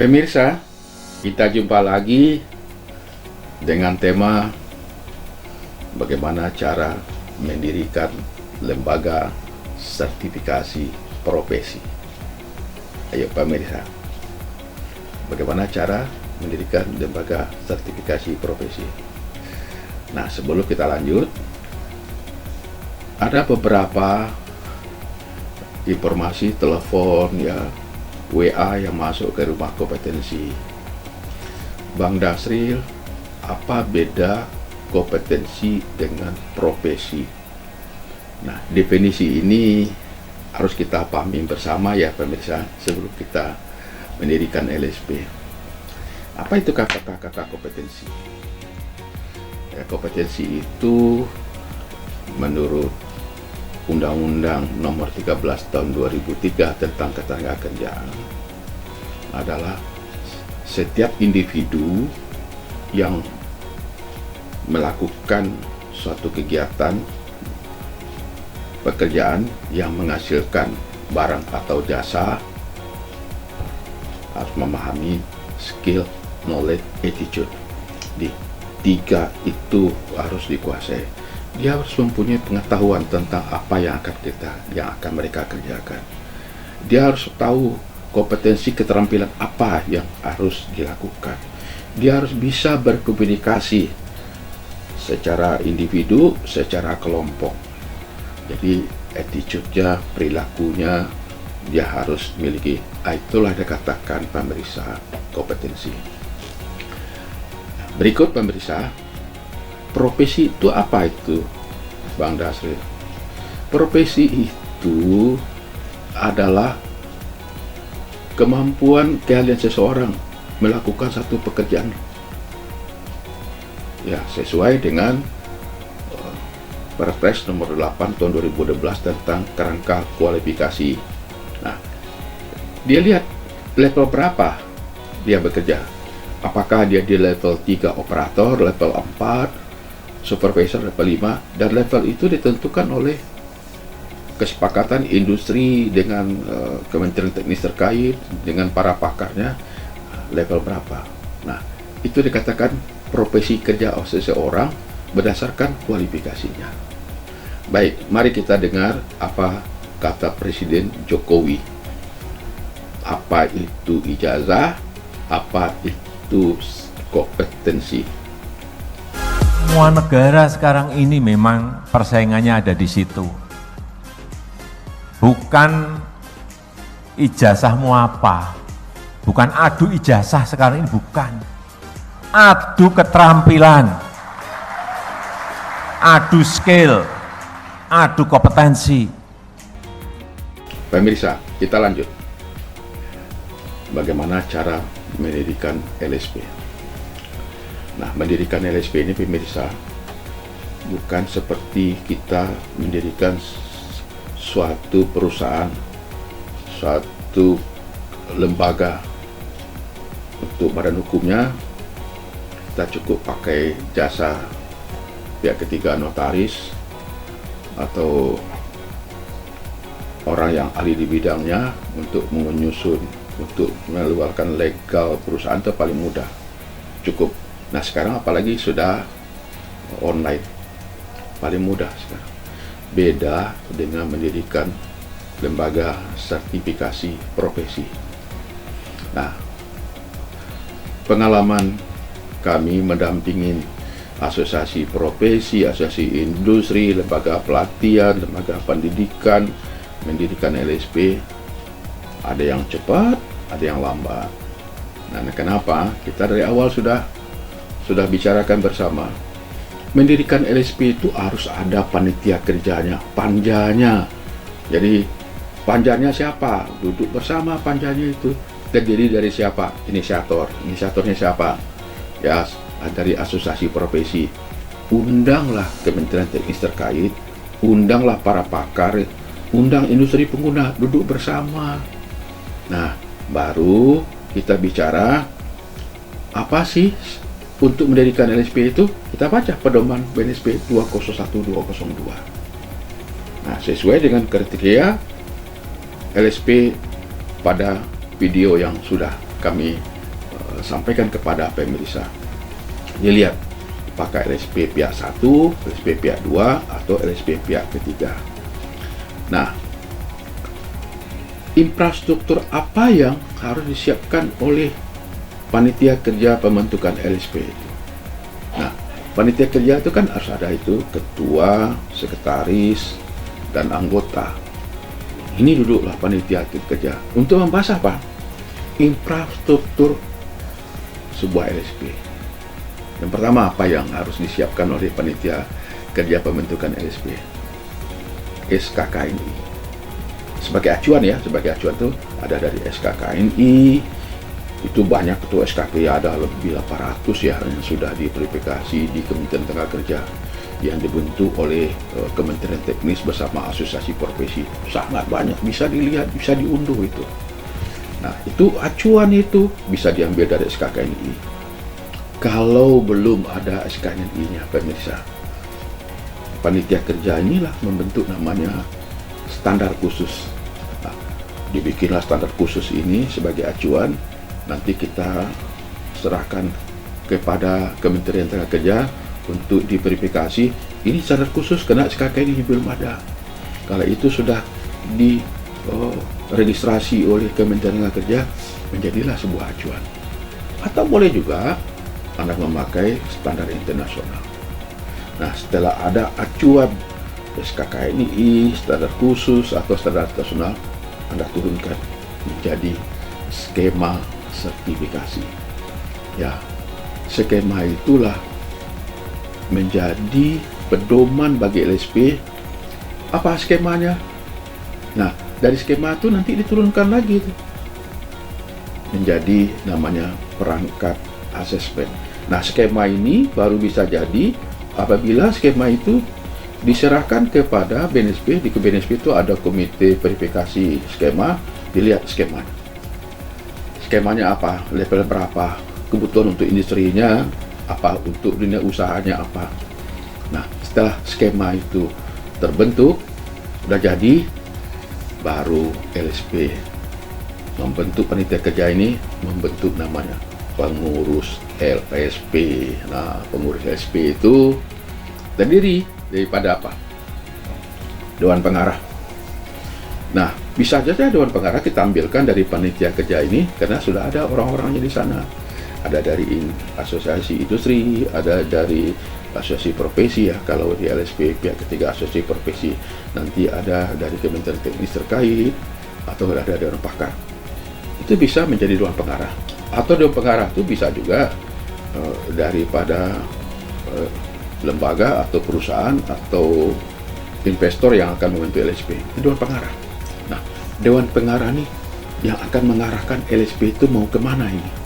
Pemirsa, kita jumpa lagi dengan tema bagaimana cara mendirikan lembaga sertifikasi profesi. Ayo pemirsa, bagaimana cara mendirikan lembaga sertifikasi profesi. Nah, sebelum kita lanjut, ada beberapa informasi telepon WA yang masuk ke rumah kompetensi. Bang Dasril, apa beda kompetensi dengan profesi? Nah, definisi ini harus kita pahami bersama ya pemirsa sebelum kita mendirikan LSP. Apa itu kata-kata kompetensi? Ya, kompetensi itu menurut Undang-Undang Nomor 13 Tahun 2003 tentang Ketenagakerjaan adalah setiap individu yang melakukan suatu kegiatan pekerjaan yang menghasilkan barang atau jasa harus memahami skill, knowledge, attitude. Di tiga itu harus dikuasai. Dia harus mempunyai pengetahuan tentang apa yang akan mereka kerjakan. Dia harus tahu kompetensi keterampilan apa yang harus dilakukan. Dia harus bisa berkomunikasi secara individu, secara kelompok. Jadi attitude-nya, perilakunya dia harus miliki. Itulah dikatakan pemirsa kompetensi. Berikut pemirsa, profesi itu apa itu, Bang Dasril? Profesi itu adalah kemampuan keahlian seseorang melakukan satu pekerjaan ya sesuai dengan Perpres nomor 8 tahun 2012 tentang kerangka kualifikasi. Nah, dia lihat level berapa dia bekerja. Apakah dia di level 3 operator, level 4 supervisor, level 5, dan level itu ditentukan oleh kesepakatan industri dengan Kementerian Teknis terkait dengan para pakarnya level berapa. Nah, itu dikatakan profesi kerja seseorang berdasarkan kualifikasinya. Baik, mari kita dengar apa kata Presiden Jokowi. Apa itu ijazah? Apa itu kompetensi? Semua negara sekarang ini memang persaingannya ada di situ. Bukan ijazahmu apa, bukan adu ijazah sekarang ini, bukan. Adu keterampilan, adu skill, adu kompetensi. Pemirsa, kita lanjut. Bagaimana cara mendirikan LSP? Nah, mendirikan LSP ini pemirsa bukan seperti kita mendirikan suatu perusahaan, suatu lembaga. Untuk badan hukumnya kita cukup pakai jasa pihak ketiga, notaris atau orang yang ahli di bidangnya untuk menyusun, untuk mengeluarkan legal perusahaan itu paling mudah, cukup. Nah, sekarang apalagi sudah online, paling mudah sekarang. Beda dengan mendirikan lembaga sertifikasi profesi. Nah, pengalaman kami mendampingi asosiasi profesi, asosiasi industri, lembaga pelatihan, lembaga pendidikan, mendirikan LSP, ada yang cepat, ada yang lambat. Nah, kenapa? Kita dari awal sudah bicarakan bersama. Mendirikan LSP itu harus ada panitia kerjanya, panjanya. Jadi panjanya siapa? Duduk bersama panjanya itu. Terdiri dari siapa? Inisiatornya siapa? Ya, dari asosiasi profesi. Undanglah Kementerian Teknis terkait, undanglah para pakar, undang industri pengguna, duduk bersama. Nah, baru kita bicara apa sih untuk mendirikan LSP itu. Kita baca pedoman BNSP 201/2002. Nah, sesuai dengan kriteria LSP pada video yang sudah kami sampaikan kepada pemirsa. Dilihat apakah LSP pihak 1, LSP pihak 2, atau LSP pihak ketiga. Nah, infrastruktur apa yang harus disiapkan oleh panitia kerja pembentukan LSP itu? Nah, panitia kerja itu kan harus ada itu ketua, sekretaris, dan anggota. Ini duduklah panitia kerja untuk membahas apa? Infrastruktur sebuah LSP. Yang pertama, apa yang harus disiapkan oleh panitia kerja pembentukan LSP? SKKNI. Sebagai acuan ya, sebagai acuan itu ada dari SKKNI, itu banyak ketua SKP, ada lebih 800 ya yang sudah diverifikasi di Kementerian Tenaga Kerja yang dibentuk oleh Kementerian Teknis bersama asosiasi profesi. Sangat banyak, bisa dilihat, bisa diunduh itu. Nah, itu acuan itu bisa diambil dari SKKNI. Kalau belum ada SKKNI-nya, pemirsa, panitia kerja inilah membentuk namanya standar khusus. Nah, dibikinlah standar khusus ini sebagai acuan, nanti kita serahkan kepada Kementerian Tenaga Kerja untuk diverifikasi. Ini standar khusus karena SKKNI ini belum ada. Kalau itu sudah diregistrasi oleh Kementerian Tenaga Kerja, menjadilah sebuah acuan. Atau boleh juga Anda memakai standar internasional. Nah, setelah ada acuan SKKNI, standar khusus atau standar internasional, Anda turunkan menjadi skema sertifikasi. Ya, skema itulah menjadi pedoman bagi LSP. Apa skemanya? Nah, dari skema itu nanti diturunkan lagi itu menjadi namanya perangkat asesmen. Nah, skema ini baru bisa jadi apabila skema itu diserahkan kepada BNSP. Di BNSP itu ada komite verifikasi skema, dilihat skemanya. Skemanya apa, level berapa, kebutuhan untuk industrinya apa, untuk dunia usahanya apa. Nah, setelah skema itu terbentuk, sudah jadi, baru LSP membentuk panitia kerja ini, membentuk namanya pengurus LSP. Nah, pengurus LSP itu terdiri daripada apa? Dewan Pengarah. Nah, bisa saja Dewan Pengarah kita ambilkan dari panitia kerja ini karena sudah ada orang-orangnya di sana. Ada dari asosiasi industri, ada dari asosiasi profesi ya. Kalau di LSP pihak ketiga asosiasi profesi, nanti ada dari Kementerian Teknis terkait atau ada Dewan Pakar. Itu bisa menjadi Dewan Pengarah. Atau Dewan Pengarah itu bisa juga daripada lembaga atau perusahaan atau investor yang akan membentuk LSP. Itu Dewan Pengarah. Nah, Dewan Pengarah nih yang akan mengarahkan LSP itu mau kemana ini.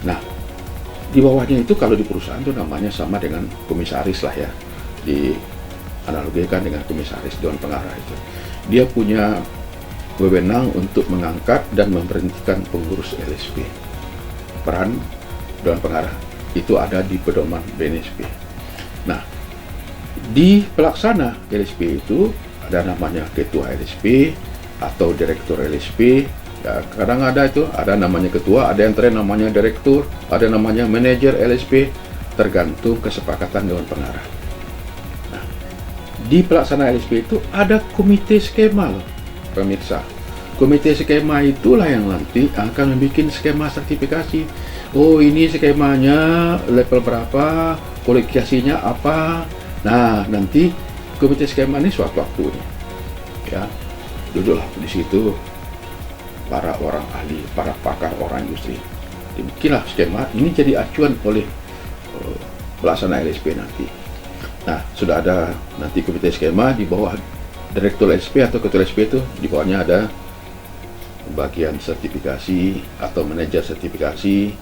Nah, di bawahnya itu kalau di perusahaan itu namanya sama dengan komisaris lah ya, dianalogikan dengan komisaris. Dewan Pengarah itu dia punya wewenang untuk mengangkat dan memberhentikan pengurus LSP. Peran Dewan Pengarah itu ada di pedoman BNSP. Nah, di pelaksana LSP itu ada namanya ketua LSP atau direktur LSP. Ya, kadang ada itu, ada namanya ketua, ada yang terakhir namanya direktur, ada namanya manajer LSP, tergantung kesepakatan Dewan Pengarah. Nah, di pelaksana LSP itu ada komite skema loh, pemirsa. Komite skema itulah yang nanti akan membuat skema sertifikasi. Oh, ini skemanya level berapa, kualifikasinya apa. Nah, nanti komite skema ini suatu waktu ini, ya, duduklah di situ para orang ahli, para pakar orang industri. Dibikinlah skema ini jadi acuan oleh pelaksana LSP nanti. Nah, sudah ada nanti komite skema di bawah direktur LSP atau ketua LSP itu, di bawahnya ada bagian sertifikasi atau manajer sertifikasi,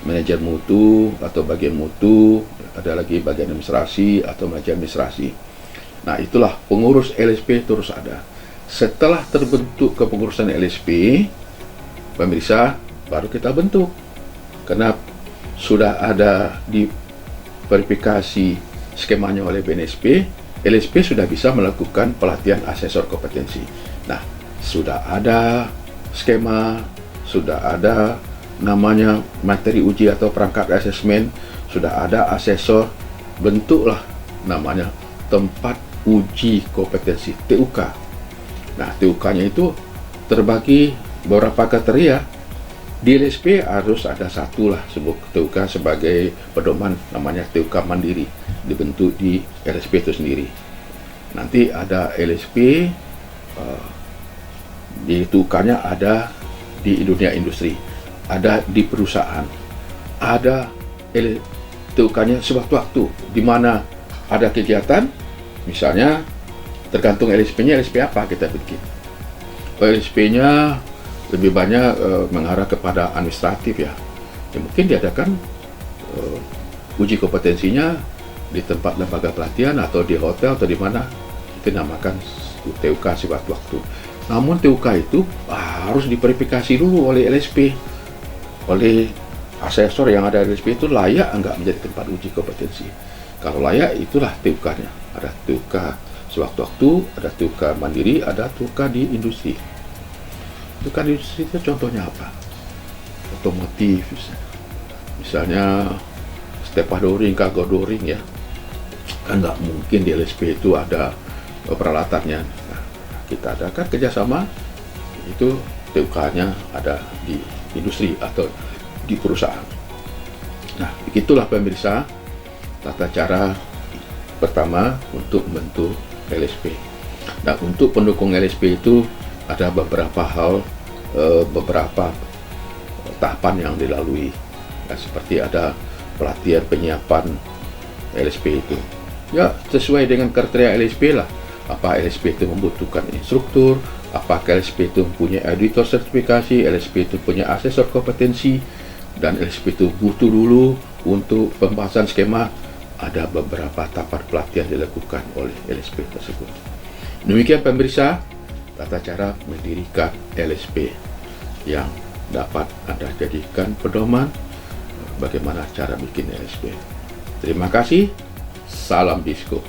manajer mutu atau bagian mutu, ada lagi bagian administrasi atau manajer administrasi. Nah, itulah pengurus LSP terus ada. Setelah terbentuk kepengurusan LSP, pemirsa, baru kita bentuk. Karena sudah ada di verifikasi skemanya oleh BNSP, LSP sudah bisa melakukan pelatihan asesor kompetensi. Nah, sudah ada skema, sudah ada namanya materi uji atau perangkat asesmen, sudah ada asesor, bentuklah namanya tempat uji kompetensi TUK. Nah, TUK-nya itu terbagi beberapa kriteria. Di LSP harus ada satu lah sebut TUK sebagai pedoman, namanya TUK mandiri, dibentuk di LSP itu sendiri. Nanti ada LSP di TUK-nya ada di dunia industri, ada di perusahaan, ada TUK-nya sewaktu-waktu di mana ada kegiatan, misalnya tergantung LSP-nya, LSP apa kita bikin. LSP-nya lebih banyak mengarah kepada administratif ya. Mungkin diadakan uji kompetensinya di tempat lembaga pelatihan atau di hotel atau di mana, itu namakan TUK sewaktu-waktu. Namun TUK itu harus diverifikasi dulu oleh LSP, oleh asesor yang ada di LSP, itu layak enggak menjadi tempat uji kompetensi. Kalau layak, itulah TUK-nya. Ada TUK sewaktu-waktu, ada TUK mandiri, ada TUK di industri. TUK di industri itu contohnya apa? Otomotif misalnya stevedoring, cargo dooring ya, kan nggak mungkin di LSP itu ada peralatannya. Nah, kita adakan kerjasama, itu TUK-nya ada di industri atau di perusahaan. Nah, begitulah pemirsa tata cara pertama untuk membentuk LSP. Nah, untuk pendukung LSP itu ada beberapa hal, beberapa tahapan yang dilalui. Nah, seperti ada pelatihan penyiapan LSP itu. Ya, sesuai dengan kriteria LSP lah. Apa LSP itu membutuhkan instruktur, apakah LSP itu mempunyai auditor sertifikasi, LSP itu punya asesor kompetensi, dan LSP itu butuh dulu untuk pembahasan skema. Ada beberapa tahapan pelatihan dilakukan oleh LSP tersebut. Demikian pemirsa, tata cara mendirikan LSP yang dapat Anda jadikan pedoman bagaimana cara bikin LSP. Terima kasih, salam Disko.